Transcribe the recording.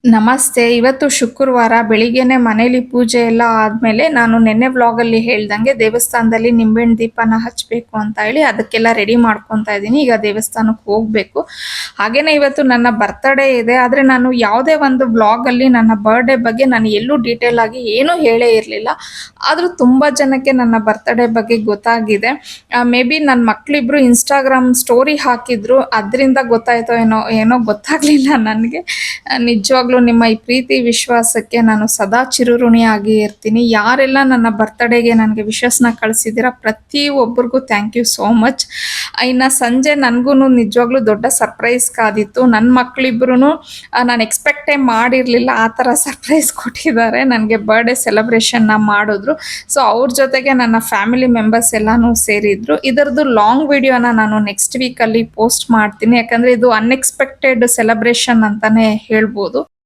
ನಮಸ್ತೆ. ಇವತ್ತು ಶುಕ್ರವಾರ ಬೆಳಿಗ್ಗೆನೆ ಮನೇಲಿ ಪೂಜೆ ಎಲ್ಲ ಆದ್ಮೇಲೆ ನಾನು ನೆನ್ನೆ ವ್ಲಾಗಲ್ಲಿ ಹೇಳ್ದಂಗೆ ದೇವಸ್ಥಾನದಲ್ಲಿ ನಿಂಬೆಹಣ್ಣು ದೀಪನ ಹಚ್ಚಬೇಕು ಅಂತ ಹೇಳಿ ಅದಕ್ಕೆಲ್ಲ ರೆಡಿ ಮಾಡ್ಕೊತಾ ಇದ್ದೀನಿ. ಈಗ ದೇವಸ್ಥಾನಕ್ಕೆ ಹೋಗಬೇಕು. ಹಾಗೇನೇ ಇವತ್ತು ನನ್ನ ಬರ್ತ್ಡೇ ಇದೆ. ಆದರೆ ನಾನು ಯಾವುದೇ ಒಂದು ವ್ಲಾಗಲ್ಲಿ ನನ್ನ ಬರ್ತ್ಡೇ ಬಗ್ಗೆ ನಾನು ಎಲ್ಲೂ ಡೀಟೇಲ್ ಆಗಿ ಏನೂ ಹೇಳೇ ಇರಲಿಲ್ಲ. ಆದರೂ ತುಂಬ ಜನಕ್ಕೆ ನನ್ನ ಬರ್ತ್ಡೇ ಬಗ್ಗೆ ಗೊತ್ತಾಗಿದೆ. ಮೇ ಬಿ ನನ್ನ ಮಕ್ಕಳಿಬ್ರು ಇನ್ಸ್ಟಾಗ್ರಾಮ್ ಸ್ಟೋರಿ ಹಾಕಿದ್ರು, ಅದರಿಂದ ಗೊತ್ತಾಯ್ತೋ ಏನೋ ಗೊತ್ತಾಗಲಿಲ್ಲ ನನಗೆ. ನಿಜವಾಗ್ಲೂ ನಿಮ್ಮ ಈ ಪ್ರೀತಿ ವಿಶ್ವಾಸಕ್ಕೆ ನಾನು ಸದಾ ಚಿರಋಣಿಯಾಗಿ ಇರ್ತೀನಿ. ಯಾರೆಲ್ಲ ನನ್ನ ಬರ್ತ್ಡೇಗೆ ನನಗೆ ವಿಶಸ್ನ ಕಳಿಸಿದ್ದೀರಾ ಪ್ರತಿ ಒಬ್ಬರಿಗೂ ಥ್ಯಾಂಕ್ ಯು ಸೋ ಮಚ್. ಇನ್ನು ಸಂಜೆ ನನಗೂ ನಿಜವಾಗ್ಲೂ ದೊಡ್ಡ ಸರ್ಪ್ರೈಸ್ ಕಾದಿತ್ತು. ನನ್ನ ಮಕ್ಕಳಿಬ್ರು ನಾನು ಎಕ್ಸ್ಪೆಕ್ಟೇ ಮಾಡಿರಲಿಲ್ಲ, ಆ ಥರ ಸರ್ಪ್ರೈಸ್ ಕೊಟ್ಟಿದ್ದಾರೆ. ನನಗೆ ಬರ್ಡೇ ಸೆಲೆಬ್ರೇಷನ್ನ ಮಾಡಿದ್ರು. ಸೊ ಅವ್ರ ಜೊತೆಗೆ ನನ್ನ ಫ್ಯಾಮಿಲಿ ಮೆಂಬರ್ಸ್ ಎಲ್ಲನೂ ಸೇರಿದ್ರು. ಇದರದ್ದು ಲಾಂಗ್ ವಿಡಿಯೋನ ನಾನು ನೆಕ್ಸ್ಟ್ ವೀಕಲ್ಲಿ ಪೋಸ್ಟ್ ಮಾಡ್ತೀನಿ. ಯಾಕಂದರೆ ಇದು ಅನ್ಎಕ್ಸ್ಪೆಕ್ಟೆಡ್ ಸೆಲೆಬ್ರೇಷನ್ ಅಂತಲೇ ಹೇಳ್ಬೋದು.